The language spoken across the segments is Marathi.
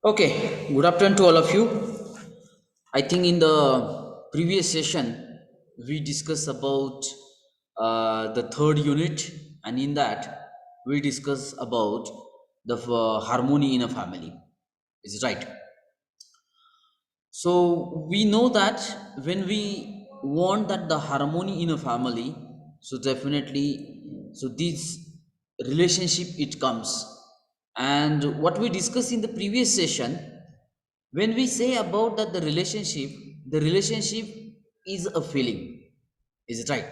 Okay, good afternoon to all of you. I think in the previous session we discussed about the third unit, and in that we discussed about the harmony in a family. Is it right? So we know that when we want that the harmony in a family, so definitely, so this relationship it comes. And what we discussed in the previous session, when we say about that the relationship is a feeling. Is it right?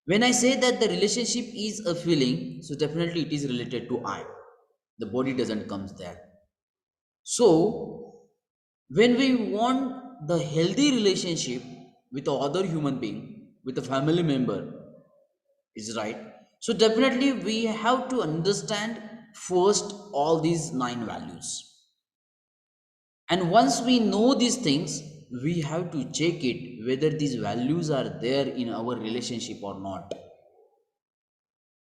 When I say that the relationship is a feeling, so definitely it is related to I. The body doesn't comes there. So when we want the healthy relationship with the other human being, with a family member, is right. So definitely we have to understand first all these nine values. And once we know these things, we have to check it whether these values are there in our relationship or not.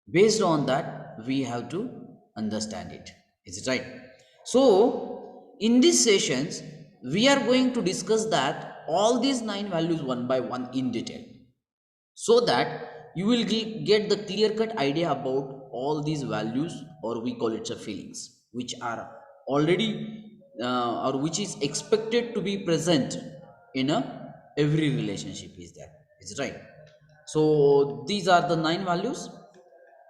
Based on that, we have to understand it. Is it right? So, in these sessions, we are going to discuss that all these nine values one by one in detail, so that you will get the clear cut idea about all these values, or we call it the feelings, which are already or which is expected to be present in a every relationship. Is that is it right? So these are the nine values.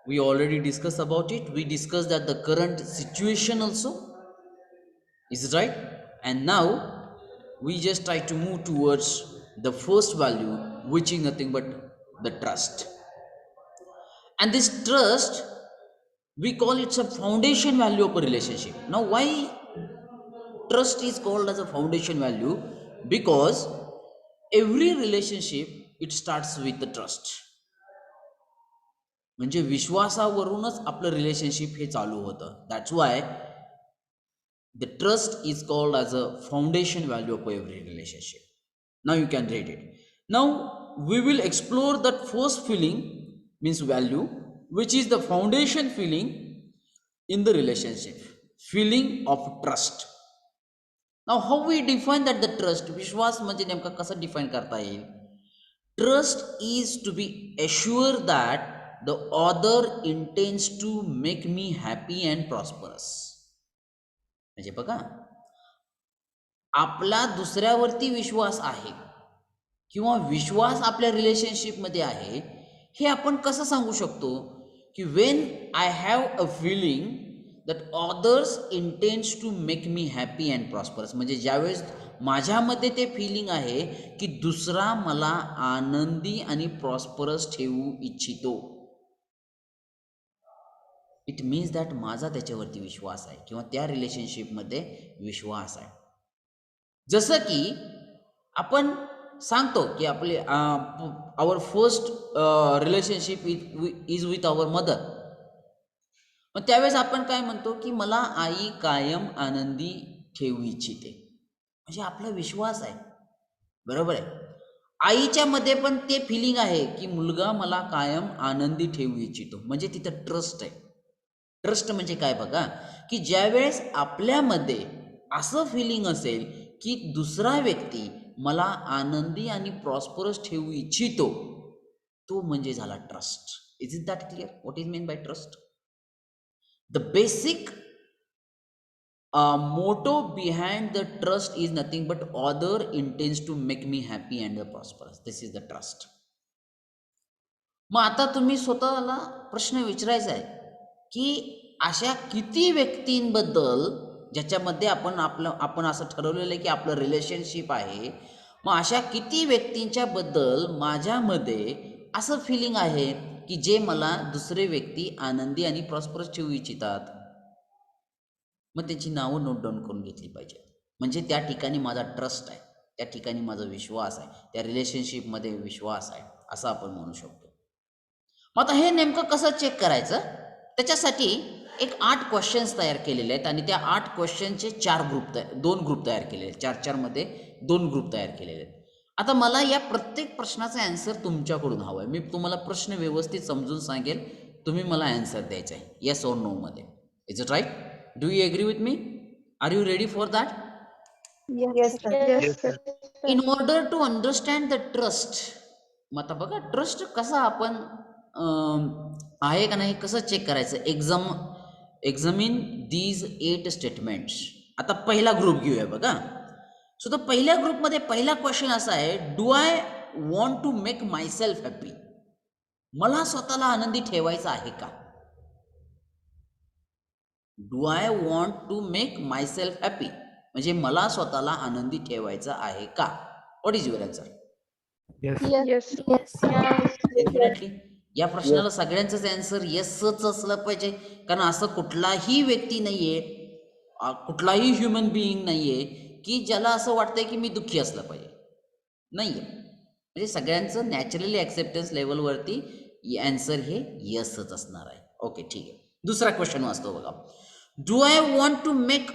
We already discussed about it. We discussed that the current situation also. Is it right? And now we just try to move towards the first value, which is nothing but the trust. And this trust, we call it a foundation value of a relationship. Now why trust is called as a foundation value? Because every relationship it starts with the trust. म्हणजे विश्वासावरूनच आपलं रिलेशनशिप हे चालू होतं. That's why the trust is called as a foundation value of every relationship. Now you can read it. Now we will explore that first feeling, means value, which is the foundation feeling in the relationship. Feeling of trust. Now how we define that the trust? विश्वास म्हणजे नेमका कसा डिफाइन करता येईल? Trust is to be assured that the other intends to make me happy and prosperous. म्हणजे बघा, आपला दुसऱ्यावरती विश्वास आहे किंवा विश्वास आपल्या रिलेशनशिपमध्ये आहे, हे आपण कसं सांगू शकतो? की when I have a feeling that others intends to make me happy and prosperous. म्हणजे ज्यावेळेस माझ्यामध्ये ते फिलिंग आहे की दुसरा मला आनंदी आणि प्रॉस्परस ठेवू इच्छितो, इट मीन्स दॅट माझा त्याच्यावरती विश्वास आहे किंवा त्या रिलेशनशिपमध्ये विश्वास आहे. जसं की आपण सांगतो की आपले our first relationship is with our mother. मग त्यावेळेस आपण काय म्हणतो की मला आई कायम आनंदी ठेवू इच्छिते, म्हणजे आपला विश्वास आहे. बरोबर आहे. आईच्या मध्ये पण ते फिलिंग आहे की मुलगा मला कायम आनंदी ठेवू इच्छितो, म्हणजे तिथं ट्रस्ट आहे. ट्रस्ट म्हणजे काय बघा, की ज्यावेळेस आपल्यामध्ये असं फिलिंग असेल की दुसरा व्यक्ती मला आनंदी आणि प्रॉस्परस ठेवू इच्छितो, तो म्हणजे झाला trust. Is it that clear what is mean by trust? The basic motto behind the trust is nothing but other intends to make me happy and prosperous. This is the trust. मग आता तुम्ही स्वतःला प्रश्न विचारायचा आहे की अशा किती व्यक्तींबद्दल ज्याच्यामध्ये आपण असं ठरवलेलं आहे की आपलं रिलेशनशिप आहे, मग अशा किती व्यक्तींच्या बद्दल माझ्यामध्ये असं फिलिंग आहे की जे मला दुसरे व्यक्ती आनंदी आणि प्रॉस्परस ठेवू इच्छितात. मग त्याची नावं नोट डाऊन करून घेतली पाहिजे. म्हणजे त्या ठिकाणी माझा ट्रस्ट आहे, त्या ठिकाणी माझा विश्वास आहे, त्या रिलेशनशिपमध्ये विश्वास आहे, असं आपण म्हणू शकतो. मग आता हे नेमकं कसं चेक करायचं? त्याच्यासाठी एक 8 क्वेश्चन्स तयार केलेले आहेत आणि त्या 8 क्वेश्चनचे 2 ग्रुप तयार केलेले आहेत. 4-4 2 ग्रुप तयार केलेले आहेत. आता मला या प्रत्येक प्रश्नाचा आन्सर तुमच्याकडून हवा आहे. मी तुम्हाला प्रश्न व्यवस्थित समजून सांगेल, तुम्ही मला आन्सर द्यायचा आहे येस ऑर नो मध्ये. Is it right? Do you agree with me? Are you ready for that? Yes, sir. Yes, sir. In order to understand the trust, मग आता बघा ट्रस्ट कसा आपण आहे का नाही कसं चेक करायचं. Examine these 8 statements. आता पहिला ग्रुप घेऊया बघा. सो तर पहिल्या ग्रुपमध्ये पहिला क्वेश्चन असा आहे, do I want to make myself happy. मला स्वतःला आनंदी ठेवायचं आहे का? Do I want to make myself happy म्हणजे मला स्वतःला आनंदी ठेवायचं आहे का? What is your answer? Yes. Definitely या प्रश्नाला सगळ्यांचंच आन्सर येसच असलं पाहिजे. कारण असं कुठलाही व्यक्ती नाहीये, कुठलाही ह्युमन बिईंग नाहीये की ज्याला असं वाटतंय की मी दुःखी असलं पाहिजे. नाहीये. म्हणजे सगळ्यांचं नॅचरली ॲक्सेप्टन्स लेवलवरती आन्सर हे येसच असणार आहे. ओके, ठीक आहे. दुसरा क्वेश्चन वाचतो बघा. Do I want to make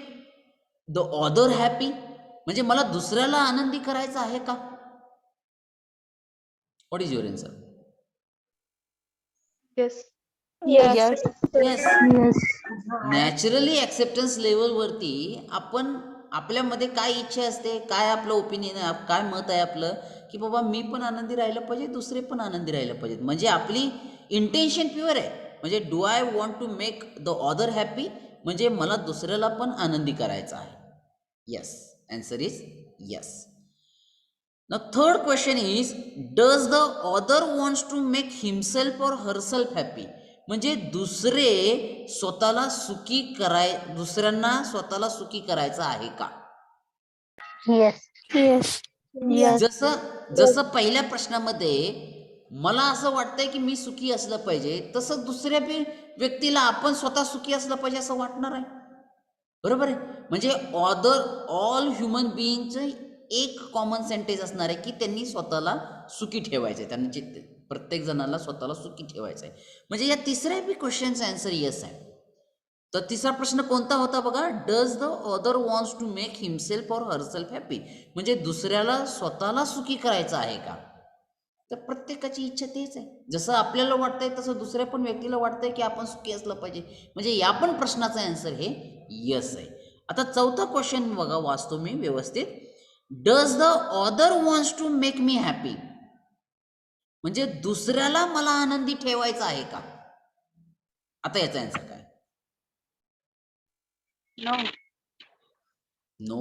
the other happy म्हणजे मला दुसऱ्याला आनंदी करायचं आहे का? What is your answer? Yes. Yes. Yes. Naturally acceptance लेवलवरती आपण आपल्यामध्ये काय इच्छा असते, काय आपलं ओपिनियन आहे, काय मत आहे आपलं, की बाबा मी पण आनंदी राहिलं पाहिजे, दुसरे पण आनंदी राहिलं पाहिजेत. म्हणजे आपली इंटेन्शन प्युअर आहे. म्हणजे do I want to make the other happy म्हणजे मला दुसऱ्याला पण आनंदी करायचं आहे. Yes, answer is yes. Now third question is, does the other wants to make himself or herself happy म्हणजे दुसऱ्यांना स्वतःला सुखी करायचं आहे का? Yes. जसं पहिल्या प्रश्नामध्ये मला असं वाटतंय की मी सुखी असलं पाहिजे, तसं दुसऱ्या व्यक्तीला आपण स्वतः सुखी असलं पाहिजे असं वाटणार आहे. बरोबर आहे. म्हणजे ऑल ह्युमन बिईंगचं एक कॉमन सेंटेन्स असणार आहे की त्यांनी स्वतःला सुखी ठेवायचं आहे. त्यांची प्रत्येक जणाला स्वतःला सुखी ठेवायचं आहे. म्हणजे या तिसऱ्या बी क्वेश्चनचा आन्सर येस आहे. तर तिसरा प्रश्न कोणता होता बघा, does the other wants to make himself or herself happy म्हणजे दुसऱ्याला स्वतःला सुखी करायचं आहे का? तर प्रत्येकाची इच्छा तेच आहे. जसं आपल्याला वाटतंय तसं दुसऱ्या पण व्यक्तीला वाटतंय की आपण सुखी असलं पाहिजे. म्हणजे या पण प्रश्नाचं आन्सर हे यस आहे. आता चौथा क्वेश्चन बघा, वाचतो मी व्यवस्थित. Does the other wants to make me happy म्हणजे दुसऱ्याला मला आनंदी ठेवायचं आहे का? आता याचा आन्सर काय? नो.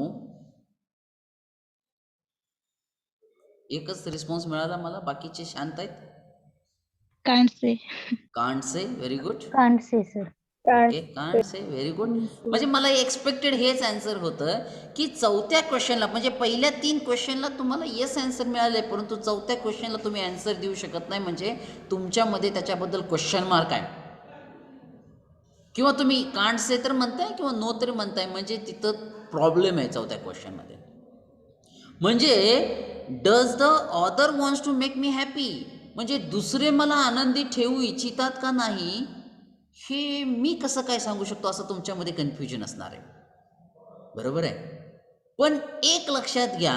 एकच रिस्पॉन्स मिळाला मला, बाकीचे शांत आहेत. Can't say. Very good. Okay, can't say. Very good. म्हणजे मला एक्सपेक्टेड हेच आन्सर होतं की चौथ्या क्वेश्चनला म्हणजे पहिल्या 3 क्वेश्चनला तुम्हाला येस आन्सर मिळाले, परंतु चौथ्या क्वेश्चनला तुम्ही आन्सर देऊ शकत नाही. म्हणजे तुमच्यामध्ये त्याच्याबद्दल क्वेश्चन मार्क आहे. किंवा तुम्ही कांट से तर म्हणताय किंवा नो तरी म्हणताय, म्हणजे तिथं प्रॉब्लेम आहे चौथ्या क्वेश्चनमध्ये. म्हणजे does the other wants to make me happy म्हणजे दुसरे मला आनंदी ठेवू इच्छितात का नाही, हे मी कसं काय सांगू शकतो, असं तुमच्यामध्ये कन्फ्युजन असणार आहे. बरोबर आहे. पण एक लक्षात घ्या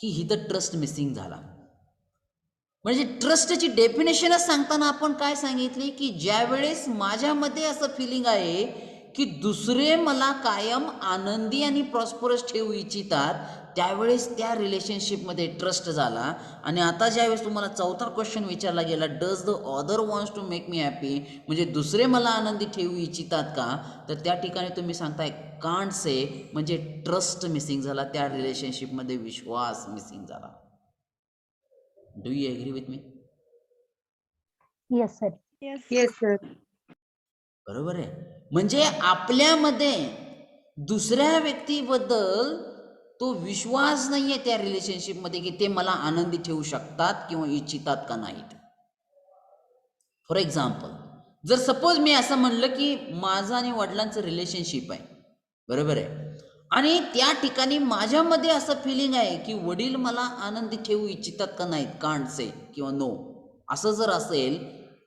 की इथं ट्रस्ट मिसिंग झाला. म्हणजे ट्रस्टची डेफिनेशनच सांगताना आपण काय सांगितली की ज्या वेळेस माझ्यामध्ये असं फिलिंग आहे की दुसरे मला कायम आनंदी आणि प्रॉस्परस ठेवू इच्छितात, त्यावेळेस त्या रिलेशनशिपमध्ये ट्रस्ट झाला. आणि आता ज्यावेळेस तुम्हाला चौथा क्वेश्चन विचारला गेला, does the other wants to make me happy म्हणजे दुसरे मला आनंदी ठेवू इच्छितात का, तर त्या ठिकाणी तुम्ही सांगताय कांट से म्हणजे ट्रस्ट मिसिंग झाला, त्या रिलेशनशिपमध्ये विश्वास मिसिंग झाला. Do you agree with me? Yes, sir. Yes, sir. बरोबर आहे. म्हणजे आपल्यामध्ये दुसऱ्या व्यक्तीबद्दल तो विश्वास नाहीये त्या रिलेशनशिपमध्ये की ते मला आनंदी ठेवू शकतात किंवा इच्छितात का नाहीत. फॉर एक्झाम्पल, जर सपोज मी असं म्हणलं की माझं आणि वडिलांचं रिलेशनशिप आहे, बरोबर आहे, आणि त्या ठिकाणी माझ्यामध्ये असं फिलिंग आहे की वडील मला आनंदी ठेवू इच्छितात का नाहीत, कांट से किंवा नो, असं जर असेल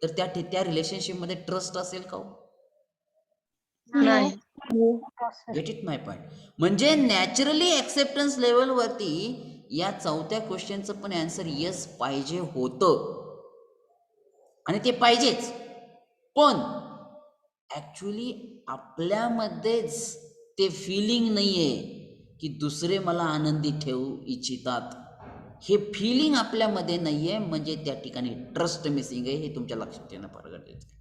तर त्या रिलेशनशिपमध्ये ट्रस्ट असेल का? नाही. Get it my point. म्हणजे नॅचरली ॲक्सेप्टन्स लेवलवरती या चौथ्या क्वेश्चनचं पण आन्सर येस पाहिजे होतं आणि ते पाहिजेच. पण ॲक्च्युली आपल्यामध्येच ते फिलिंग नाहीये की दुसरे मला आनंदी ठेवू इच्छितात, हे फिलिंग आपल्यामध्ये नाहीये, म्हणजे त्या ठिकाणी ट्रस्ट मिसिंग आहे. हे तुमच्या लक्षात येणं फार गरजेचं आहे.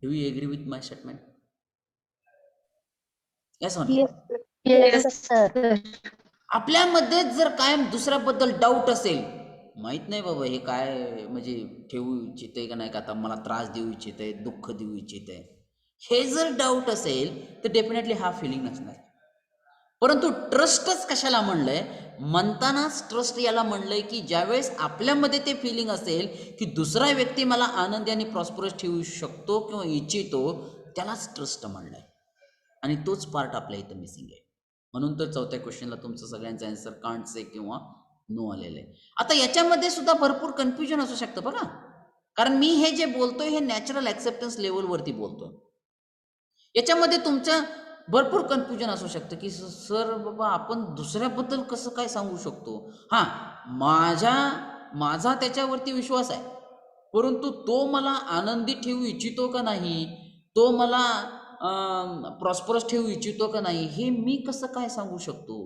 Do you agree with my statement? Yes or no? Yes, sir. आपल्यामध्ये जर कायम दुसऱ्याबद्दल डाऊट असेल, माहित नाही बाबा हे काय म्हणजे ठेवू इच्छिते का नाही, का आता मला त्रास देऊ इच्छिते, दुःख देऊ इच्छिते, हे जर डाऊट असेल तर डेफिनेटली हा फिलिंग नसणार. परंतु ट्रस्टच कशाला म्हणलंय? म्हणतानाच ट्रस्ट याला म्हणलंय की ज्यावेळेस आपल्यामध्ये ते फिलिंग असेल की दुसरा व्यक्ती मला आनंदी आणि प्रॉस्परस ठेवू शकतो किंवा इच्छितो, त्यालाच ट्रस्ट म्हणलंय. आणि तोच पार्ट आपल्या इथं मिसिंग आहे. म्हणून तर चौथ्या क्वेश्चनला तुमचं सगळ्यांचं आन्सर कांट से किंवा नो आलेलं आहे. आता याच्यामध्ये सुद्धा भरपूर कन्फ्युजन असू शकतं बघा, कारण मी हे जे बोलतोय हे नॅचरल ॲक्सेप्टन्स लेवलवरती बोलतोय. याच्यामध्ये तुमच्या भरपूर कन्फ्युजन असू शकतं की सर बाबा आपण दुसऱ्याबद्दल कसं काय सांगू शकतो. हां, माझा त्याच्यावरती विश्वास आहे, परंतु तो मला आनंदी ठेवू इच्छितो का नाही, तो मला प्रॉस्परस ठेवू इच्छितो का नाही, हे मी कसं काय सांगू शकतो,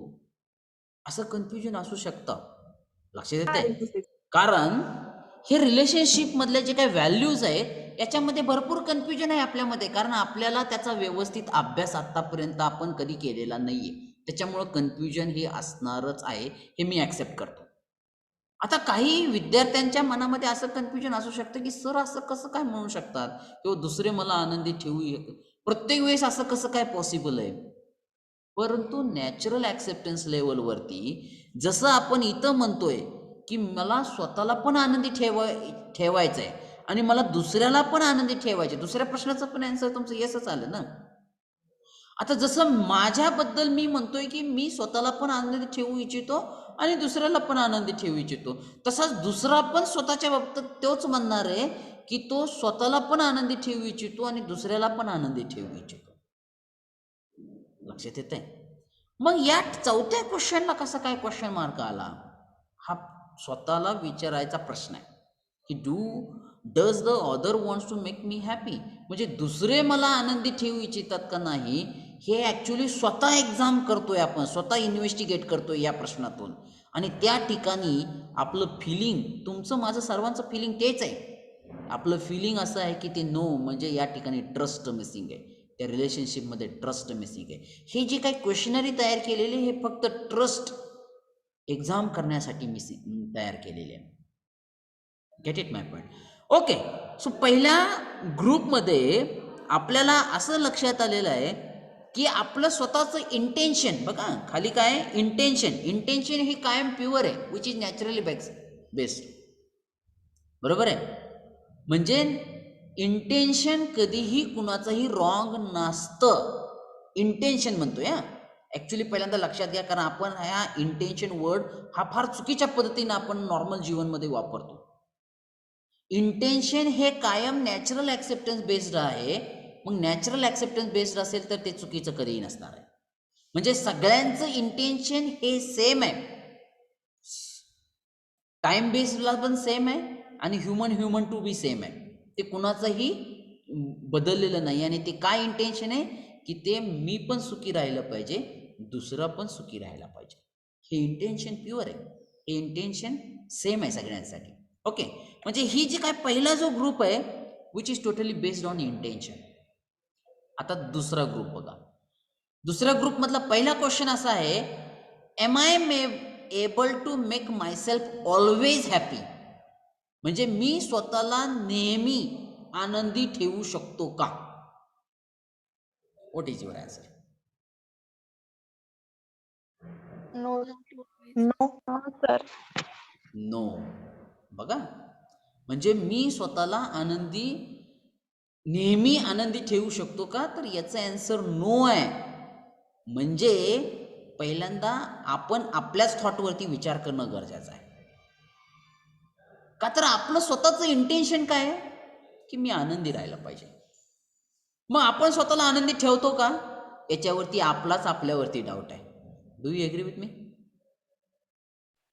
असं कन्फ्युजन असू शकतं. लक्षात येते? कारण हे रिलेशनशिपमधले जे काही व्हॅल्यूज आहेत याच्यामध्ये भरपूर कन्फ्युजन आहे आपल्यामध्ये, कारण आपल्याला त्याचा व्यवस्थित अभ्यास आत्तापर्यंत आपण कधी केलेला नाही आहे. त्याच्यामुळं कन्फ्युजन हे असणारच आहे, हे मी ॲक्सेप्ट करतो. आता काही विद्यार्थ्यांच्या मनामध्ये असं कन्फ्युजन असू शकतं की सर असं कसं काय म्हणू शकतात किंवा दुसरे मला आनंदी ठेवू प्रत्येक वेळेस असं कसं काय पॉसिबल आहे. परंतु नॅचरल ॲक्सेप्टन्स लेवलवरती जसं आपण इथं म्हणतोय की मला स्वतःला पण आनंदी ठेवायचं आहे आणि मला दुसऱ्याला पण आनंदी ठेवायचे, दुसऱ्या प्रश्नाचं पण आन्सर तुमचं येसच आलं ना. आता जसं माझ्याबद्दल मी म्हणतोय की मी स्वतःला पण आनंदी ठेवू इच्छितो आणि दुसऱ्याला पण आनंदी ठेवू इच्छितो, तसाच दुसरा पण स्वतःच्या बाबतीत तोच म्हणणार आहे की तो स्वतःला पण आनंदी ठेवू इच्छितो आणि दुसऱ्याला पण आनंदी ठेवू इच्छितो. लक्षात येत आहे? मग या चौथ्या क्वेश्चनला कसा काय क्वेश्चन मार्क आला, हा स्वतःला विचारायचा प्रश्न आहे की does the other wants to make me happy, म्हणजे दुसरे मला आनंदी ठेवू इच्छितात का नाही, हे ॲक्च्युली स्वतः एक्झाम करतोय आपण, स्वतः इन्व्हेस्टिगेट करतोय या प्रश्नातून. आणि त्या ठिकाणी आपलं फिलिंग, तुमचं माझं सर्वांचं फिलिंग तेच आहे. आपलं फिलिंग असं आहे की ते नो, म्हणजे या ठिकाणी ट्रस्ट मिसिंग आहे, त्या रिलेशनशिपमध्ये ट्रस्ट मिसिंग आहे. हे जे काही क्वेश्चनरी तयार केलेले हे फक्त ट्रस्ट एक्झाम करण्यासाठी तयार केलेले आहे. Get it my point? Okay. So पहिल्या ग्रुपमध्ये आपल्याला असं लक्षात आलेलं आहे की आपलं स्वतःचं इंटेन्शन बघा, खाली काय इंटेन्शन हे कायम प्युअर आहे, विच इज नॅचरली बेस्ड. बरोबर आहे? म्हणजे इंटेन्शन कधीही कुणाचंही रॉंग नसतं. इंटेन्शन म्हणतोय हा, ॲक्च्युली पहिल्यांदा लक्षात घ्या, कारण आपण ह्या इंटेन्शन वर्ड हा फार चुकीच्या पद्धतीने आपण नॉर्मल जीवनमध्ये वापरतो. इंटेन्शन हे कायम नॅचरल ॲक्सेप्टन्स बेस्ड आहे. मग नॅचरल ॲक्सेप्टन्स बेस्ड असेल तर ते चुकीचं कधीही नसणार आहे. म्हणजे सगळ्यांचं इंटेन्शन हे सेम आहे, टाइम बेस्डला पण सेम आहे आणि ह्युमन टू बी सेम आहे. ते कुणाचंही बदललेलं नाही. आणि ते काय इंटेन्शन आहे की ते मी पण सुखी राहिलं पाहिजे, दुसरा पण सुखी राहायला पाहिजे. हे इंटेन्शन प्युअर आहे, हे इंटेन्शन सेम आहे सगळ्यांसाठी. ओके. म्हणजे ही जी काय पहिला जो ग्रुप आहे which is totally based on intention. आता दुसरा ग्रुप बघा. दुसऱ्या ग्रुपमधला पहिला क्वेश्चन असा आहे, am I able to make myself always happy, म्हणजे मी स्वतःला नेहमी आनंदी ठेवू शकतो का? What is your answer? No. No, sir. No. बघा, म्हणजे मी स्वतःला नेहमी आनंदी ठेवू शकतो का, तर याचा आन्सर नो आहे. म्हणजे पहिल्यांदा आपण आपल्याच थॉटवरती विचार करणं गरजेचं आहे. का तर आपलं स्वतःचं इंटेन्शन काय आहे की मी आनंदी राहायला पाहिजे. मग आपण स्वतःला आनंदी ठेवतो का, याच्यावरती आपल्यावरती डाऊट आहे. Do you agree with me?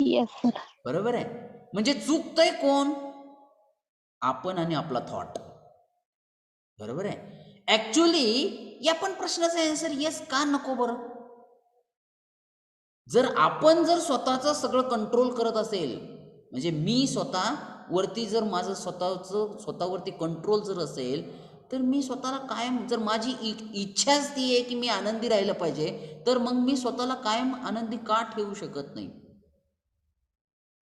Yes, sir. बरोबर आहे. म्हणजे चुकतंय कोण? आपण आणि आपला थॉट. बरोबर आहे. ॲक्च्युली या पण प्रश्नाचा आन्सर येस का नको बरं? जर आपण जर स्वतःचं सगळं कंट्रोल करत असेल, म्हणजे मी स्वतःवरती जर माझं स्वतःवरती कंट्रोल जर असेल, तर मी स्वतःला कायम, जर माझी इच्छाच ती आहे की मी आनंदी राहिलं पाहिजे, तर मग मी स्वतःला कायम आनंदी का ठेवू शकत नाही?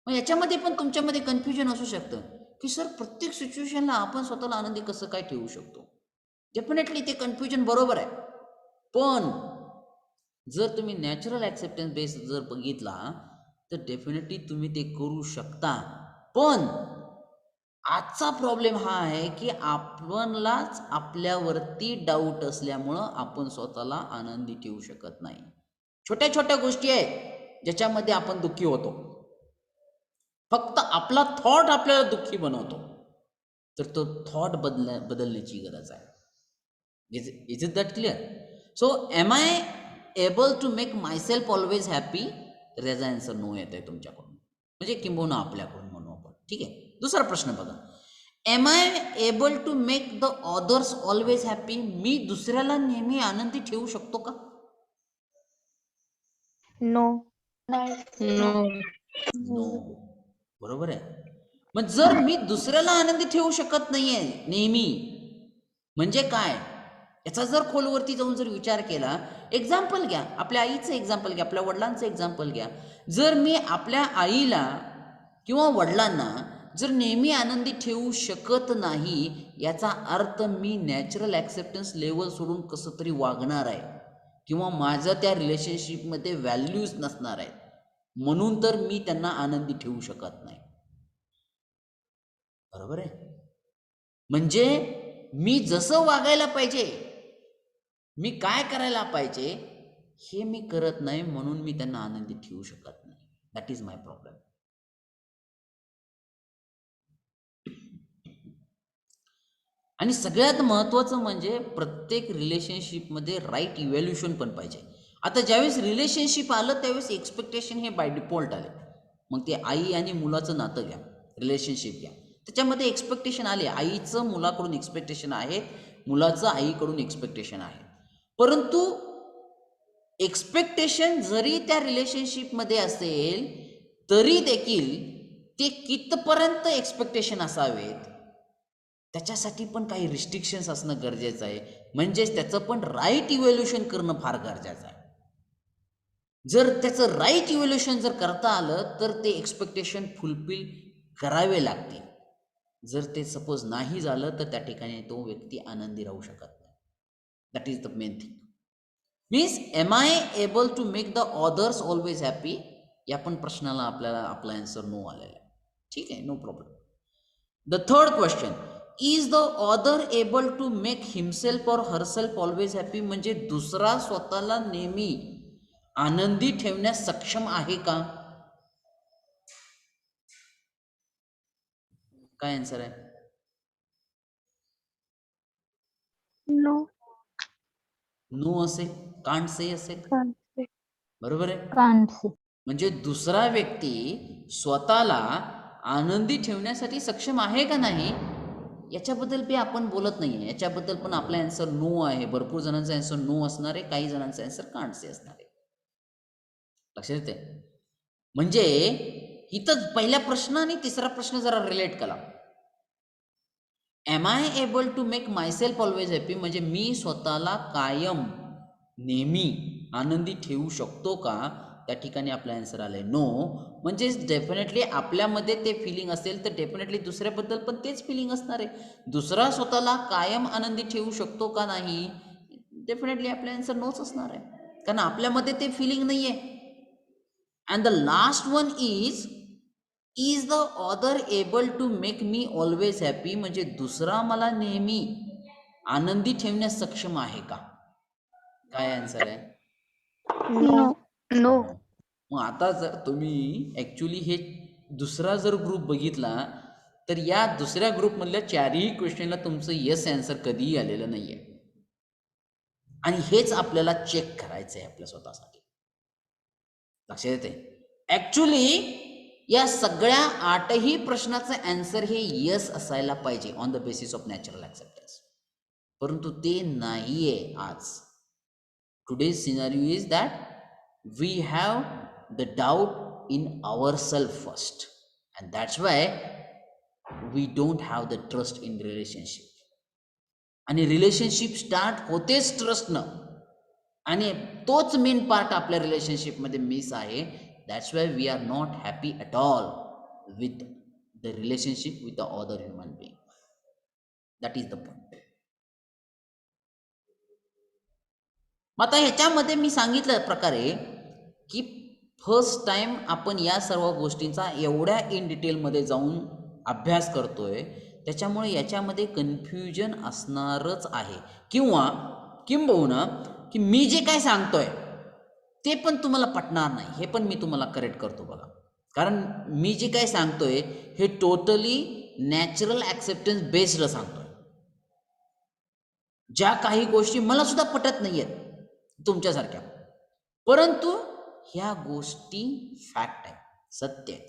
मग याच्यामध्ये पण तुमच्यामध्ये कन्फ्युजन असू शकतं की सर प्रत्येक सिच्युएशनला आपण स्वतःला आनंदी कसं काय ठेवू शकतो? डेफिनेटली ते कन्फ्युजन बरोबर आहे, पण जर तुम्ही नॅचरल ॲक्सेप्टन्स बेस जर बघितला तर डेफिनेटली तुम्ही ते करू शकता. पण आजचा प्रॉब्लेम हा आहे की आपणलाच आपल्यावरती डाऊट असल्यामुळं आपण स्वतःला आनंदी ठेवू शकत नाही. छोट्या छोट्या गोष्टी आहेत ज्याच्यामध्ये आपण दुःखी होतो, फक्त आपला थॉट आपल्याला दुःखी बनवतो, तर तो थॉट बदलण्याची गरज आहे. Is it that clear? So am I able to make myself always happy? तर याचा आन्सर नो येत आहे तुमच्याकडून, म्हणजे किंबहुना आपल्याकडून म्हणू आपण. ठीक आहे, दुसरा प्रश्न बघा. Am I able to make the others always happy? मी दुसऱ्याला नेहमी आनंदी ठेवू शकतो का? नो. नाही. नो. बरोबर आहे. मग जर मी दुसऱ्याला आनंदी ठेवू शकत नाहीये नेहमी, म्हणजे काय? याचा जर खोलवरती जाऊन जर विचार केला, एक्झाम्पल घ्या, आपल्या आईचं एक्झाम्पल घ्या, आपल्या वडिलांचं एक्झाम्पल घ्या. जर मी आपल्या आईला किंवा वडिलांना जर नेहमी आनंदी ठेवू शकत नाही, याचा अर्थ मी नॅचरल ॲक्सेप्टन्स लेवल सोडून कसं तरी वागणार आहे, किंवा माझं त्या रिलेशनशिपमध्ये व्हॅल्यूज नसणार आहेत, म्हणून तर मी त्यांना आनंदी ठेवू शकत नाही. बरोबर आहे? म्हणजे मी जसं वागायला पाहिजे, मी काय करायला पाहिजे हे मी करत नाही, म्हणून मी त्यांना आनंदी ठेवू शकत नाही. That is my problem. आणि सगळ्यात महत्त्वाचं म्हणजे प्रत्येक रिलेशनशिपमध्ये राईट इव्हॅल्युएशन पण पाहिजे. आता ज्यावेळेस रिलेशनशिप आलं त्यावेळेस एक्सपेक्टेशन हे बाय डिफॉल्ट आले. मग ते आई आणि मुलाचं नातं घ्या, रिलेशनशिप घ्या, त्याच्यामध्ये एक्सपेक्टेशन आले. आईचं मुलाकडून एक्सपेक्टेशन आहे, मुलाचं आईकडून एक्सपेक्टेशन आहे. परंतु एक्सपेक्टेशन जरी त्या रिलेशनशिपमध्ये असेल तरी देखील ते कितपर्यंत एक्सपेक्टेशन असावेत त्याच्यासाठी पण काही रिस्ट्रिक्शन्स असणं गरजेचं आहे. म्हणजेच त्याचं पण राईट इव्हॅल्युएशन करणं फार गरजेचं आहे. जर त्याचं राईट इव्हॅल्युएशन जर करता आलं तर ते एक्सपेक्टेशन फुलफिल करावे लागतील. जर ते सपोज नाही झालं तर त्या ठिकाणी तो व्यक्ती आनंदी राहू शकत नाही. That is the main thing. Means am I able to make the others always happy? या पण प्रश्नाला आपल्याला आपला आन्सर नो आलेला आहे. ठीक आहे, no problem. The third question, is the other able to make himself or herself always happy? म्हणजे दुसरा स्वतःला नेहमी आनंदी ठेवण्यास सक्षम आहे का? काय आन्सर आहे? नो. नो असेल, कांट से असेल. बरोबर आहे? Can't see. म्हणजे दुसरा व्यक्ती स्वतःला आनंदी ठेवण्यासाठी सक्षम आहे का नाही याच्याबद्दल बी आपण बोलत नाही आहे. याच्याबद्दल पण आपला आन्सर नो आहे. भरपूर जणांचा आन्सर नो असणार आहे, काही जणांचा आन्सर कांट से असणार आहे. लक्षात येते? म्हणजे इथं पहिला प्रश्न आणि तिसरा प्रश्न जरा रिलेट करा. Am I able to make myself always happy? म्हणजे मी स्वतःला कायम नेहमी आनंदी ठेवू शकतो का? त्या ठिकाणी आपला आन्सर आलाय नो. म्हणजेच डेफिनेटली आपल्यामध्ये ते फिलिंग असेल तर डेफिनेटली दुसऱ्याबद्दल पण तेच फिलिंग असणार आहे. दुसरा स्वतःला कायम आनंदी ठेवू शकतो का नाही? डेफिनेटली आपला आन्सर नोच असणार आहे, कारण आपल्यामध्ये ते फिलिंग नाही आहे. And the last one is the other able to make me always happy? म्हणजे दुसरा मला नेहमी आनंदी ठेवण्यास सक्षम आहे का? काय आन्सर आहे? नो. नो. मग आता जर तुम्ही ॲक्च्युली हे दुसरा जर ग्रुप बघितला तर या दुसऱ्या ग्रुपमधल्या चारही क्वेश्चनला तुमचं येस आन्सर कधीही आलेलं नाही आहे. आणि हेच आपल्याला चेक करायचं आहे आपल्या स्वतःसाठी. लक्षात येते? ॲक्च्युली या सगळ्या 8ही प्रश्नाचं आन्सर हे येस असायला पाहिजे on the basis of natural acceptance. परंतु ते नाहीये आज. Today's scenario is that we have the doubt in ourselves first, and that's why we don't have the trust in relationship. आणि रिलेशनशिप स्टार्ट होतेच ट्रस्टनं, आणि तोच मेन पार्ट आपल्या रिलेशनशिपमध्ये मिस आहे. That's why we are not happy at all with the relationship with the other human being. That is the point. मग आता ह्याच्यामध्ये मी सांगितलं प्रकारे की फर्स्ट टाइम आपण या सर्व गोष्टींचा एवढ्या इन डिटेलमध्ये जाऊन अभ्यास करतोय, त्याच्यामुळे याच्यामध्ये कन्फ्युजन असणारच आहे, किंवा किंबहुना की मी जे काय सांगतोय ते पण तुम्हाला पटणार नाही, हे पण मी तुम्हाला करेक्ट करतो बघा. कारण मी जे काय सांगतोय हे टोटली नॅचरल ॲक्सेप्टन्स बेस्ड सांगतोय. ज्या काही गोष्टी मला सुद्धा पटत नाही आहेत तुमच्यासारख्या, परंतु ह्या गोष्टी फॅक्ट आहेत, सत्य आहेत.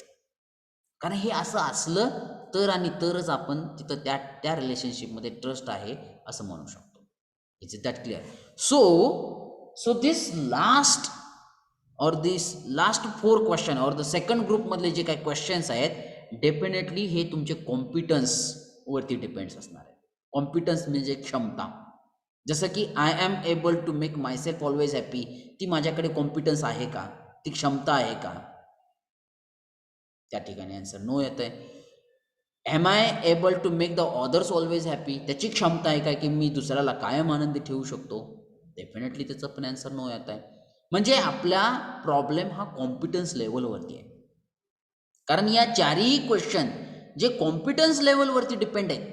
कारण हे असं असलं तर आणि तरच आपण तिथं त्या रिलेशनशिपमध्ये ट्रस्ट आहे असं म्हणू शकतो. Is it that clear? So this last last 4 question और द सेकंड ग्रुपमधले जे काही क्वेश्चन्स आहेत, डेफिनेटली हे तुमचे कॉम्पिटन्सवरती डिपेंड्स असणार आहे. कॉम्पिटन्स म्हणजे क्षमता. जसं की I am able to make myself always happy, ती माझ्याकडे कॉम्पिटन्स आहे का, ती क्षमता आहे का? त्या ठिकाणी आन्सर नो येत आहे. Am I able to make the others always happy, त्याची क्षमता आहे का की मी दुसऱ्याला कायम आनंदी ठेवू शकतो? डेफिनेटली त्याचं पण आन्सर नो येत आहे. म्हणजे आपला प्रॉब्लेम हा कॉम्पिटन्स लेवलवरती आहे. कारण या चारही क्वेश्चन जे कॉम्पिटन्स लेवलवरती डिपेंड आहेत,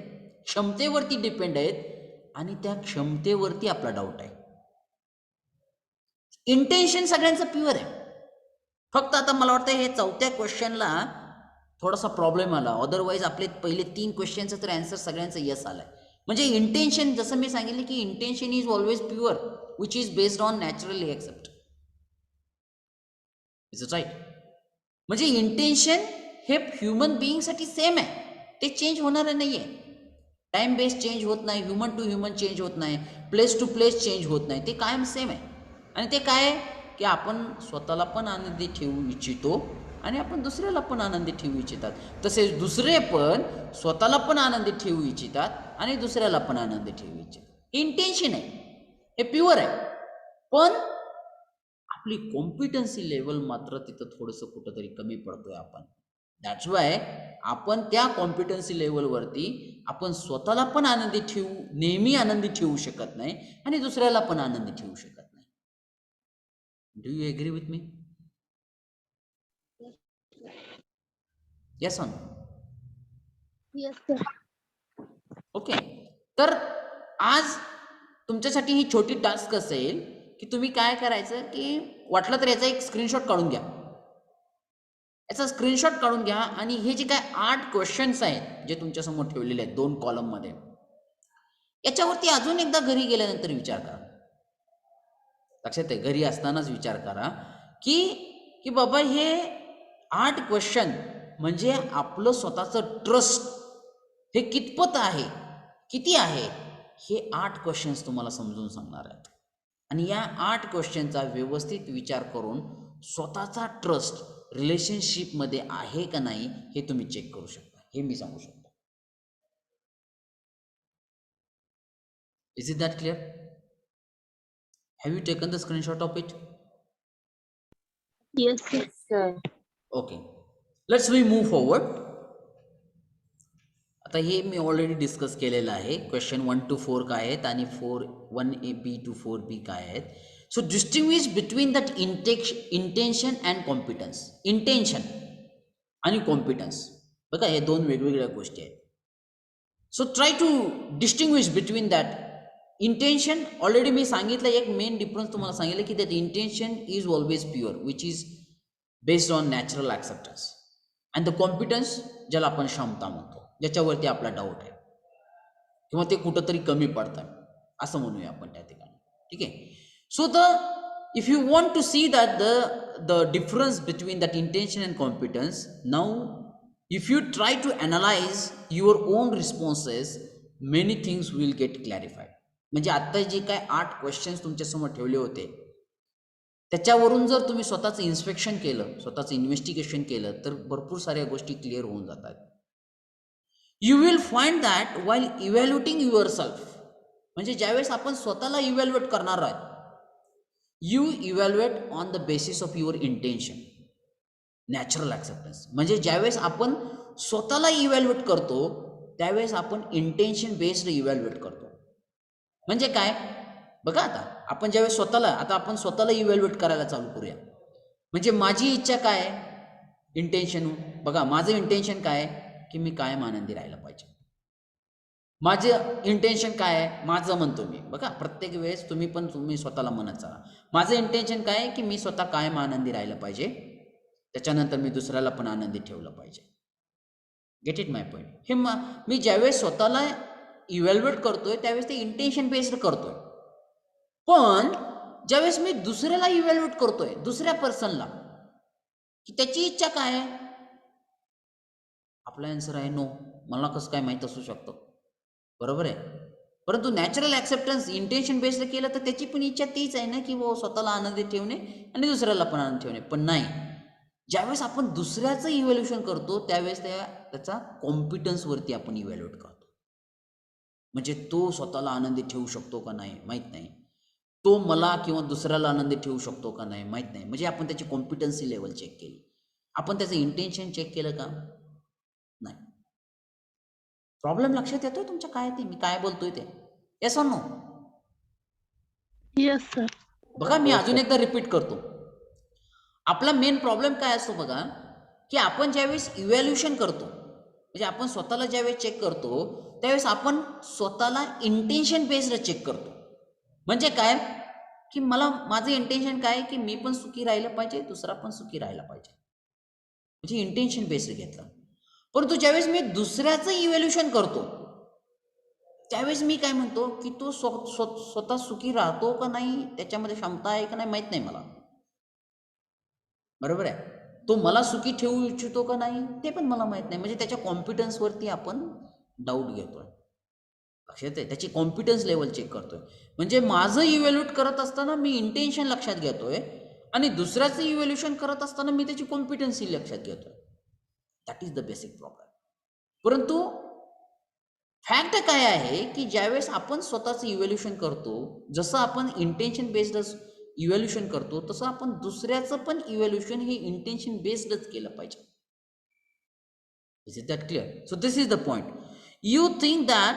क्षमतेवरती डिपेंड आहेत, आणि त्या क्षमतेवरती आपला डाऊट आहे. इंटेन्शन सगळ्यांचं प्युअर आहे. फक्त आता मला वाटतं हे 4थ्या क्वेश्चनला थोडासा प्रॉब्लेम आला, अदरवाईज आपले पहिले 3 क्वेश्चनचं तर आन्सर सगळ्यांचं यस आलं आहे. म्हणजे इंटेन्शन, जसं मी सांगितलं की intention is always pure which is based on naturally accept. Is it right? म्हणजे इंटेन्शन हे ह्युमन बिईंगसाठी सेम आहे, ते चेंज होणारं नाही आहे. टाईम बेस चेंज होत नाही, ह्युमन टू ह्युमन चेंज होत नाही, प्लेस टू प्लेस चेंज होत नाही, ते कायम सेम आहे. आणि ते काय आहे की आपण स्वतःला पण आनंदी ठेवू इच्छितो आणि आपण दुसऱ्याला पण आनंदी ठेवू इच्छितात. तसेच दुसरे पण स्वतःला पण आनंदी ठेवू इच्छितात आणि दुसऱ्याला पण आनंदी ठेवू इच्छितात. हे इंटेन्शन आहे, हे प्युअर आहे. पण आपली कॉम्पिटन्सी लेवल मात्र तिथं थोडंसं कुठंतरी कमी पडतोय आपण. दॅट्स वाय आपण त्या कॉम्पिटन्सी लेवलवरती आपण स्वतःला पण आनंदी ठेवू, नेहमी आनंदी ठेवू शकत नाही आणि दुसऱ्याला पण आनंदी ठेवू शकत नाही. Do you agree with me? Yes on? Yes, sir. Okay. तर आज तुमच्यासाठी ही छोटी टास्क असेल की तुम्ही काय करायचं की वाटलं तर याचा एक स्क्रीनशॉट काढून घ्या. याचा स्क्रीनशॉट काढून घ्या आणि हे जे काय 8 क्वेश्चन्स आहेत जे तुमच्यासमोर ठेवलेले आहेत 2 कॉलममध्ये, याच्यावरती अजून एकदा घरी गेल्यानंतर विचार करा. लक्षात आहे, घरी असतानाच विचार करा की की बाबा हे 8 क्वेश्चन म्हणजे आपलं स्वतःचं ट्रस्ट हे कितपत आहे, किती आहे, हे 8 क्वेश्चन्स तुम्हाला समजून सांगणार आहेत. आणि या 8 क्वेश्चनचा व्यवस्थित विचार करून स्वतःचा ट्रस्ट रिलेशनशिपमध्ये आहे का नाही हे तुम्ही चेक करू शकता, हे मी सांगू शकतो. Is it that clear? Have you taken the screenshot of it? Yes, sir. Yes, sir. Okay, let's we move forward. आता हे मी ऑलरेडी डिस्कस केलेलं आहे. क्वेश्चन 1 to 4 काय आहेत आणि 1B to 4B काय आहेत. So distinguish between that intention and competence. Intention आणि कॉम्पिटन्स, बघा हे 2 वेगवेगळ्या गोष्टी आहेत. So try to distinguish between that. Intention already मी सांगितलं, एक मेन डिफरन्स तुम्हाला सांगितलं की that intention is always pure which is based on natural acceptance, and the competence ज्याला आपण क्षमता म्हणतो, ज्याच्यावरती आपला डाऊट आहे किंवा ते कुठंतरी कमी पडतं असं म्हणूया आपण त्या ठिकाणी. ठीक आहे. So if you want to see that the difference between that intention and competence, now if you try to analyse your own responses, many things will get clarified. म्हणजे आता जे काय 8 क्वेश्चन्स तुमच्यासमोर ठेवले होते त्याच्यावरून जर तुम्ही स्वतःचं इन्स्पेक्शन केलं, स्वतःचं इन्व्हेस्टिगेशन केलं, तर भरपूर साऱ्या गोष्टी क्लिअर होऊन जातात. You will find that while evaluating your self, म्हणजे ज्यावेळेस आपण स्वतःला इव्हॅल्युएट करणार आहात, you evaluate on the basis of your intention, natural acceptance. म्हणजे ज्यावेळेस आपण स्वतःला इव्हॅल्युएट करतो त्यावेळेस आपण इंटेन्शन बेस्ड इव्हॅल्युएट करतो. म्हणजे काय बघा, आता आपण ज्यावेळेस आपण स्वतःला इव्हॅल्युएट करायला चालू करूया. म्हणजे माझी इच्छा काय आहे, इंटेन्शन बघा, माझं इंटेन्शन काय आहे की मी कायम आनंदी राहायला पाहिजे. माझं इंटेन्शन काय आहे, माझं म्हणतो मी, बघा प्रत्येक वेळेस तुम्ही स्वतःला म्हणत चला, माझं इंटेन्शन काय आहे की मी स्वतः कायम आनंदी राहायला पाहिजे, त्याच्यानंतर मी दुसऱ्याला पण आनंदी ठेवलं पाहिजे. Get it my point. हे मी ज्यावेळेस स्वतःला इव्हॅल्युएट करतोय त्यावेळेस ते इंटेन्शन बेस्ड करतोय. पण ज्यावेळेस मी दुसऱ्याला इव्हॅल्युएट करतोय, दुसऱ्या पर्सनला, की त्याची इच्छा काय आहे, आपला आन्सर आहे नो. मला कसं काय माहीत असू शकतं, बरोबर आहे. परंतु नॅचरल ॲक्सेप्टन्स इंटेन्शन बेस्ड केलं तर त्याची पण इच्छा तीच आहे ना, की वो स्वतःला आनंदी ठेवणे आणि दुसऱ्याला पण आनंद ठेवणे. पण नाही, ज्यावेळेस आपण दुसऱ्याचं इव्हॅल्युएशन करतो त्यावेळेस त्याचा कॉम्पिटन्सवरती आपण इव्हॅल्युएट करतो. म्हणजे तो स्वतःला आनंदी ठेवू शकतो का नाही माहीत नाही, तो मला किंवा दुसऱ्याला आनंदी ठेवू शकतो का नाही माहीत नाही. म्हणजे आपण त्याची कॉम्पिटन्सी लेवल चेक केली, आपण त्याचं इंटेन्शन चेक केलं का नाही. प्रॉब्लेम लक्षात येतोय तुमच्या काय ते मी काय बोलतोय ते, yes or no? Yes, sir. बघा मी अजून एकदा रिपीट करतो. आपला मेन प्रॉब्लेम काय असतो बघा, की आपण ज्यावेळेस इव्हॅल्युएशन करतो, म्हणजे आपण स्वतःला ज्यावेळेस चेक करतो त्यावेळेस आपण स्वतःला इंटेन्शन बेस्ड चेक करतो. म्हणजे काय की माझं इंटेन्शन काय की मी पण सुखी राहिलं पाहिजे, दुसरा पण सुखी राहिला पाहिजे, म्हणजे इंटेन्शन बेस्ड घेतलं. परंतु ज्यावेळेस मी दुसऱ्याचं इव्हॅल्युएशन करतो त्यावेळेस मी काय म्हणतो की तो स्वतः सुखी राहतो का नाही, त्याच्यामध्ये क्षमता आहे का नाही माहीत नाही मला, बरोबर आहे. तो मला सुखी ठेवू इच्छितो का नाही ते पण मला माहीत नाही. म्हणजे त्याच्या कॉन्फिडन्सवरती आपण डाऊट घेतोय, लक्षात आहे, त्याची कॉन्फिडन्स लेवल चेक करतोय. म्हणजे माझं इव्हॅल्युएट करत असताना मी इंटेन्शन लक्षात घेतोय आणि दुसऱ्याचं इव्हॅल्युएशन करत असताना मी त्याची कॉन्फिडन्सी लक्षात घेतोय. That is the basic problem. परंतु फॅक्ट काय आहे की ज्यावेळेस आपण स्वतःचं इव्हॅल्युएशन करतो, जसं आपण इंटेन्शन बेस्ड इव्हॅल्युएशन करतो तसं आपण दुसऱ्याचं पण इव्हॅल्युएशन हे इंटेन्शन बेस्डच केलं पाहिजे. Is it that clear? So this is the point. You think that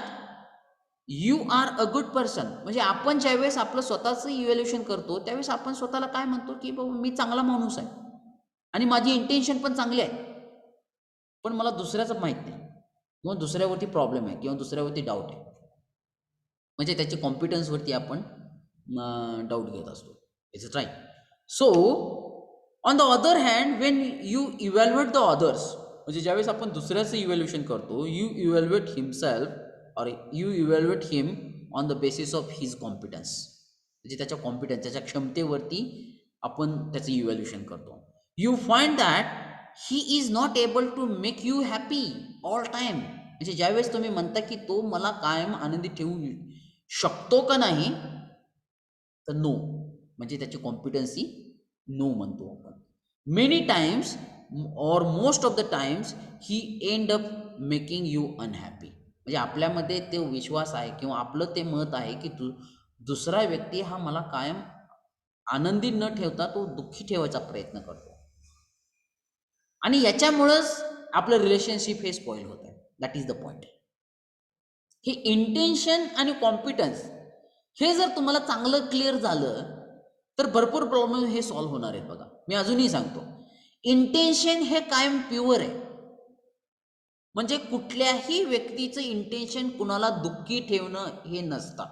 you are a good person, म्हणजे आपण ज्यावेळेस आपलं स्वतःचं इव्हॅल्युएशन करतो त्यावेळेस आपण स्वतःला काय म्हणतो की बाबा मी चांगला माणूस आहे आणि माझी इंटेन्शन पण चांगली आहे, पण मला दुसऱ्याचं माहीत नाही किंवा दुसऱ्यावरती प्रॉब्लेम आहे किंवा दुसऱ्यावरती डाऊट आहे. म्हणजे त्याची कॉम्पिटन्सवरती आपण डाऊट घेत असतो. Is it right? So on the other hand when you evaluate the others, म्हणजे ज्यावेळेस आपण दुसऱ्याचं इव्हॅल्युएशन करतो, you evaluate himself or you evaluate him on the basis of his competence, म्हणजे त्याच्या कॉम्पिटन्स, त्याच्या क्षमतेवरती आपण त्याचं इव्हॅल्युएशन करतो. You find that he is not able to make you happy all time, म्हणजे ज्यावेळेस तुम्ही म्हणता की तो मला कायम आनंदी ठेवू शकतो का नाही, तर नो, म्हणजे त्याची कॉम्पिटन्सी नो म्हणतो आपण. मेनी टाइम्स और most of the times he end up making you unhappy, म्हणजे आपल्यामध्ये तो विश्वास आहे किंवा आपलं ते मत आहे की दुसरा व्यक्ती हा मला कायम आनंदी न ठेवता तो दुःखी ठेवायचा प्रयत्न करतो आणि याच्यामुळंच आपलं रिलेशनशिप हे स्पॉइल होत आहे. That is the point. हे इंटेन्शन आणि कॉम्पिटन्स हे जर तुम्हाला चांगलं क्लिअर झालं तर भरपूर प्रॉब्लेम हे सॉल्व्ह होणार आहेत. बघा मी अजूनही सांगतो, इंटेन्शन हे कायम प्युअर आहे, म्हणजे कुठल्याही व्यक्तीचं इंटेन्शन कुणाला दुःखी ठेवणं हे नसतं.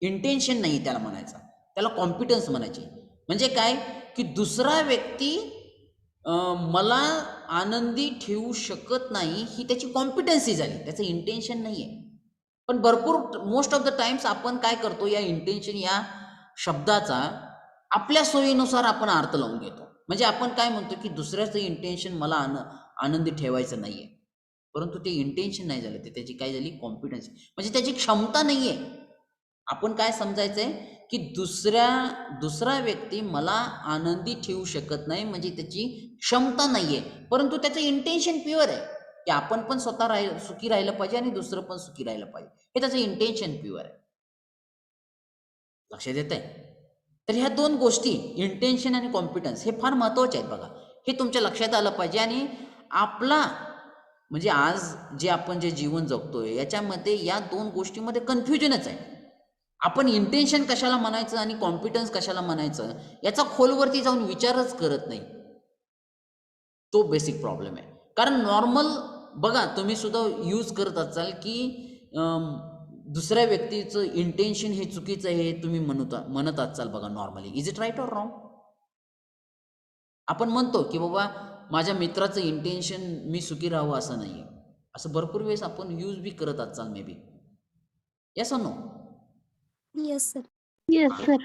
इंटेन्शन नाही त्याला म्हणायचं, त्याला कॉम्पिटन्स म्हणायची. म्हणजे काय की दुसरा व्यक्ती मला आनंदी ठेवू शकत नाही ही त्याची कॉम्पिटन्सी झाली, त्याचं इंटेन्शन नाही आहे. पण भरपूर मोस्ट ऑफ द टाइम्स आपण काय करतो, या इंटेन्शन या शब्दाचा आपल्या सोयीनुसार आपण अर्थ लावून घेतो. म्हणजे आपण काय म्हणतो की दुसऱ्याचं इंटेन्शन मला आनंदी ठेवायचं नाहीये, परंतु ते इंटेन्शन नाही झालं, ते त्याची काय झाली कॉम्पिटन्सी, म्हणजे त्याची क्षमता नाहीये. आपण काय समजायचंय की दुसरा व्यक्ती मला आनंदी ठेवू शकत नाही, म्हणजे त्याची क्षमता नाहीये, परंतु त्याचं इंटेन्शन प्युअर आहे की आपण पण स्वतः सुखी राहिलं पाहिजे आणि दुसरं पण सुखी राहिलं पाहिजे, हे त्याचं इंटेन्शन प्युअर आहे. लक्षात येत आहे? तर ह्या दोन गोष्टी इंटेन्शन आणि कॉम्पिटन्स हे फार महत्त्वाचे आहेत बघा, हे तुमच्या लक्षात आलं पाहिजे. आणि आपला म्हणजे आज जे आपण जे जीवन जगतोय याच्यामध्ये या दोन गोष्टीमध्ये कन्फ्युजनच आहे. आपण इंटेन्शन कशाला म्हणायचं आणि कॉम्पिटन्स कशाला म्हणायचं याचा खोलवरती जाऊन विचारच करत नाही. तो बेसिक प्रॉब्लेम आहे. कारण नॉर्मल बघा, तुम्ही सुद्धा यूज करत असाल की दुसऱ्या व्यक्तीचं इंटेन्शन हे चुकीचं आहे हे तुम्ही म्हणत असाल बघा normally. Is it right or wrong? आपण म्हणतो की बाबा माझ्या मित्राचं इंटेन्शन मी सुखी राहावं असं नाही, असं भरपूर वेळेस आपण यूज बी करत असाल maybe. Yes or no? Yes, sir. Yes, sir.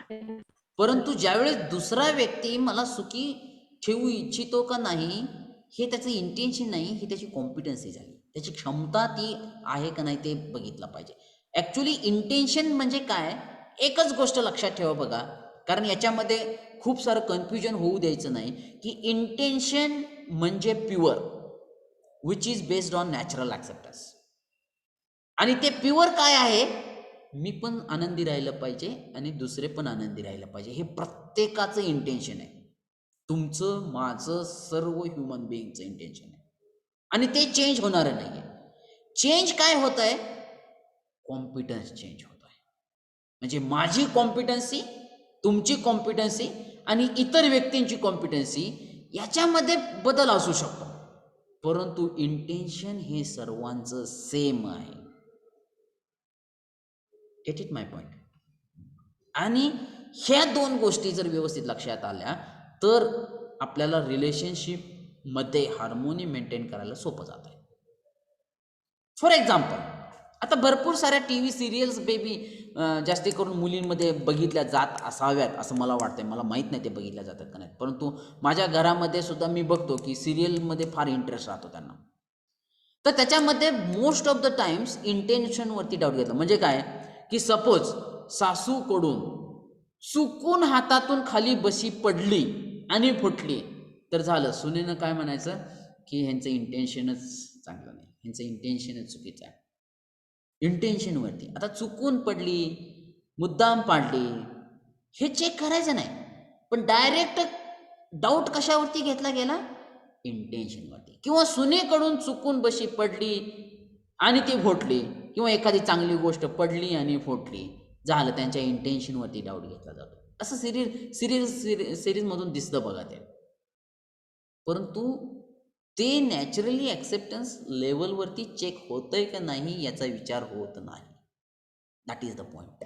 परंतु ज्यावेळेस दुसरा व्यक्ती मला सुखी ठेवू इच्छितो का नाही हे त्याचं इंटेन्शन नाही, ही त्याची कॉम्पिटन्सी झाली, त्याची क्षमता ती आहे का नाही ते बघितलं पाहिजे. ॲक्च्युली इंटेन्शन म्हणजे काय, एकच गोष्ट लक्षात ठेवा बघा, कारण याच्यामध्ये खूप सारं कन्फ्युजन होऊ द्यायचं नाही की इंटेन्शन म्हणजे pure which is based on natural acceptance. आणि ते प्युअर काय आहे, मी पण आनंदी राहिलं पाहिजे आणि दुसरे पण आनंदी राहिलं पाहिजे, हे प्रत्येकाचं इंटेन्शन आहे. तुमचं माझं सर्व ह्युमन बिईंगचं इंटेन्शन आहे आणि ते चेंज होणारं नाही आहे. चेंज काय होत आहे, कॉम्पिटन्स चेंज होत आहे. म्हणजे माझी कॉम्पिटन्सी, तुमची कॉम्पिटन्सी आणि इतर व्यक्तींची कॉम्पिटन्सी याच्यामध्ये बदल असू शकतो, परंतु इंटेन्शन हे सर्वांचं सेम आहे. Get it my point? आणि ह्या दोन गोष्टी जर व्यवस्थित लक्षात आल्या तर आपल्याला रिलेशनशिपमध्ये हार्मोनी मेंटेन करायला सोपं जात आहे. फॉर एक्झाम्पल, आता भरपूर साऱ्या टी व्ही सिरियल्स बेबी जास्ती करून मुलींमध्ये बघितल्या जात असाव्यात असं मला वाटतंय. मला माहीत नाही ते बघितल्या जातात का नाही, परंतु माझ्या घरामध्ये सुद्धा मी बघतो की सिरियलमध्ये फार इंटरेस्ट राहतो त्यांना. तर त्याच्यामध्ये मोस्ट ऑफ द टाइम्स इंटेन्शनवरती डाऊट घेतला. म्हणजे काय की सपोज सासूकडून चुकून हातातून खाली बशी पडली आणि फुटली तर झालं, सुनेनं काय म्हणायचं की ह्यांचं इंटेन्शनच चांगलं नाही, ह्यांचं इंटेन्शनच चुकीचं आहे. इंटेन्शनवरती आता चुकून पडली, मुद्दाम पाडली हे चेक करायचं नाही, पण डायरेक्ट डाऊट कशावरती घेतला गेला, इंटेन्शनवरती. किंवा सुनेकडून चुकून बशी पडली आणि ती फुटली, किंवा एखादी चांगली गोष्ट पडली आणि फुटली, झालं त्यांच्या इंटेन्शनवरती डाऊट घेतला जातो. असं सिरीजमधून दिसतं बघा ते. परंतु ते नॅचरली ॲक्सेप्टन्स लेवलवरती चेक होतंय का नाही याचा विचार होत नाही. That is the point.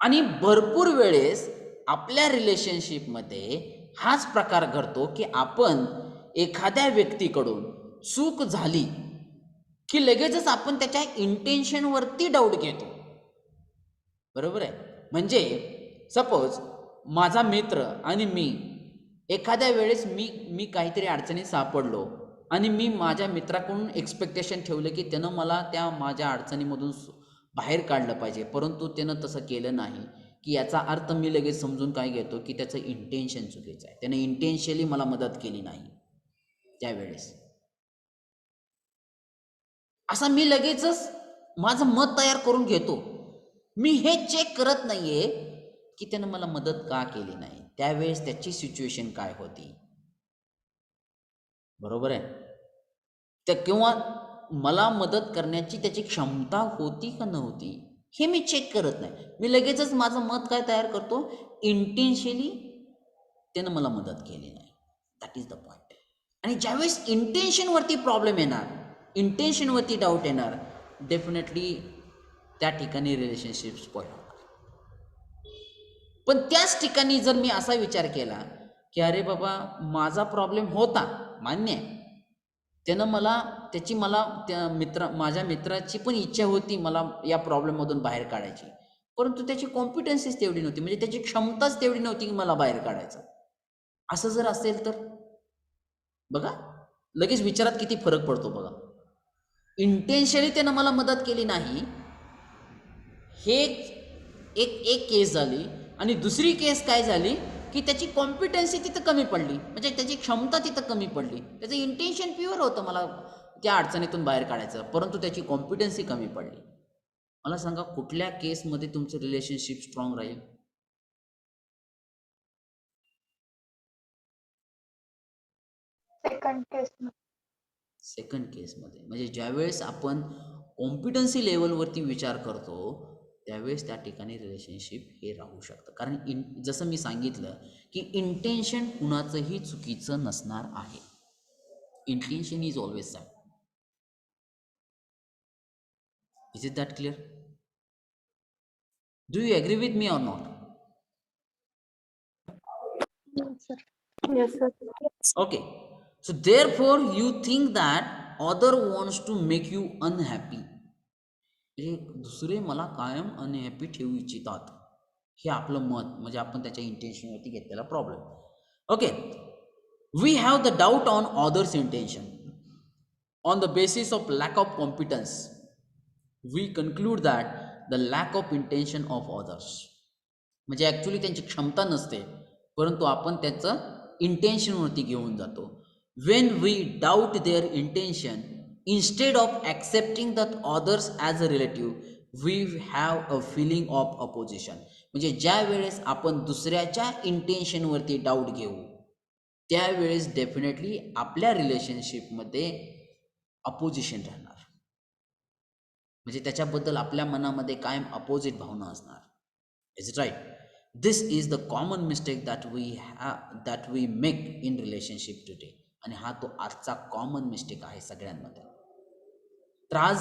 आणि भरपूर वेळेस आपल्या रिलेशनशिपमध्ये हाच प्रकार घडतो की आपण एखाद्या व्यक्तीकडून चूक झाली की लगेचच आपण त्याच्या इंटेन्शनवरती डाऊट घेतो. बरोबर आहे? म्हणजे सपोज माझा मित्र आणि मी एखाद्या वेळेस मी काहीतरी अडचणीत सापडलो आणि मी माझ्या मित्राकडून एक्सपेक्टेशन ठेवलं की त्यानं मला त्या माझ्या अडचणीमधून बाहेर काढलं पाहिजे, परंतु त्यानं तसं केलं नाही, की याचा अर्थ मी लगेच समजून काय घेतो की त्याचं इंटेन्शन चुकीचं आहे, त्याने इंटेन्शनली मला मदत केली नाही. त्यावेळेस असा मी लगेचच माझं मत तयार करून घेतो. मी हे चेक करत नाहीये की त्यानं मला मदत का केली नाही, त्यावेळेस त्याची सिच्युएशन काय होती. बरोबर आहे? त्या किंवा मला मदत करण्याची त्याची क्षमता होती का नव्हती हे मी चेक करत नाही. मी लगेचच माझं मत काय तयार करतो, इंटेन्शनली त्यानं मला मदत केली नाही. That is the point. आणि ज्यावेळेस इंटेन्शनवरती प्रॉब्लेम येणार, इंटेन्शनवरती डाऊट येणार, डेफिनेटली त्या ठिकाणी रिलेशनशिप स्पॉइल होणार. पण त्याच ठिकाणी जर मी असा विचार केला की अरे बाबा माझा प्रॉब्लेम होता, मान्य आहे, त्यानं मला त्या माझ्या मित्राची पण इच्छा होती मला या प्रॉब्लेममधून बाहेर काढायची, परंतु त्याची कॉम्पिटन्सीच तेवढी नव्हती, म्हणजे त्याची क्षमताच तेवढी नव्हती की मला बाहेर काढायचं. असं जर असेल तर बघा लगेच विचारात किती फरक पडतो बघा. इंटेन्शनली त्यानं मला मदत केली नाही, हे एक एक केस झाली. आणि दुसरी केस काय झाली की त्याची कॉम्पिटन्सी तिथं कमी पडली, म्हणजे त्याची क्षमता तिथं कमी पडली. त्याचं इंटेन्शन प्युअर होतं मला त्या अडचणीतून बाहेर काढायचं, परंतु त्याची कॉम्पिटन्सी कमी पडली. मला सांगा कुठल्या केसमध्ये तुमचं रिलेशनशिप स्ट्रॉंग राहील? सेकंड केस. सेकंड केसमध्ये. म्हणजे ज्यावेळेस आपण कॉम्पिटन्सी लेवलवरती विचार करतो त्यावेळेस त्या ठिकाणी रिलेशनशिप हे राहू शकतं. कारण जसं मी सांगितलं की इंटेन्शन कुणाचंही चुकीचं नसणार आहे. Intention is always sad. Is it that clear? Do you agree with me or not? Yes, sir. Yes, sir. Okay, so therefore you think that other wants to make you unhappy. एक दुसरे मला कायम अनहॅपी ठेवू इच्छितात, हे आपलं मत, म्हणजे आपण त्याच्या इंटेन्शनवरती घेतलेला problem. Okay, we have the doubt on others intention on the basis of lack of competence. We conclude that the lack of intention of others, म्हणजे ॲक्च्युली त्यांची क्षमता नसते, परंतु आपण त्याचं इंटेन्शनवरती घेऊन जातो. When we doubt their intention instead of accepting that others as a relative we have a feeling of opposition. म्हणजे ज्या वेळेस आपण दुसऱ्याच्या इंटेन्शनवरती डाऊट घेऊ त्यावेळेस डेफिनेटली आपल्या रिलेशनशिपमध्ये अपोजिशन राहणार, म्हणजे त्याच्याबद्दल आपल्या मनामध्ये कायम अपोजिट भावना असणार. Is it right? This is the common mistake that we make in relationship today. आणि हा तो आजचा कॉमन मिस्टेक आहे सगळ्यांमध्ये. तर आज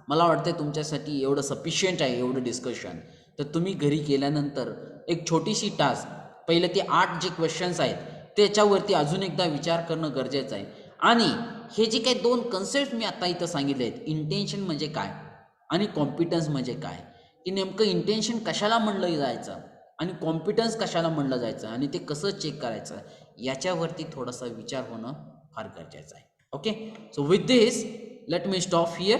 मला वाटतं तुमच्यासाठी एवढं सफिशियंट आहे, एवढं डिस्कशन. तर तुम्ही घरी गेल्यानंतर एक छोटीशी टास्क, पहिले ते 8 जे क्वेश्चन्स आहेत त्याच्यावरती अजून एकदा विचार करणं गरजेचं आहे. आणि हे जे काही 2 कन्सेप्ट मी आता इथं सांगितले आहेत, इंटेन्शन म्हणजे काय आणि कॉम्पिटन्स म्हणजे काय, की नेमकं इंटेन्शन कशाला म्हणलं जायचं आणि कॉम्पिटन्स कशाला म्हणलं जायचं आणि ते कसं चेक करायचं, याच्यावरती थोडासा विचार होणं फार गरजेचं आहे. Okay, so with this let me stop here.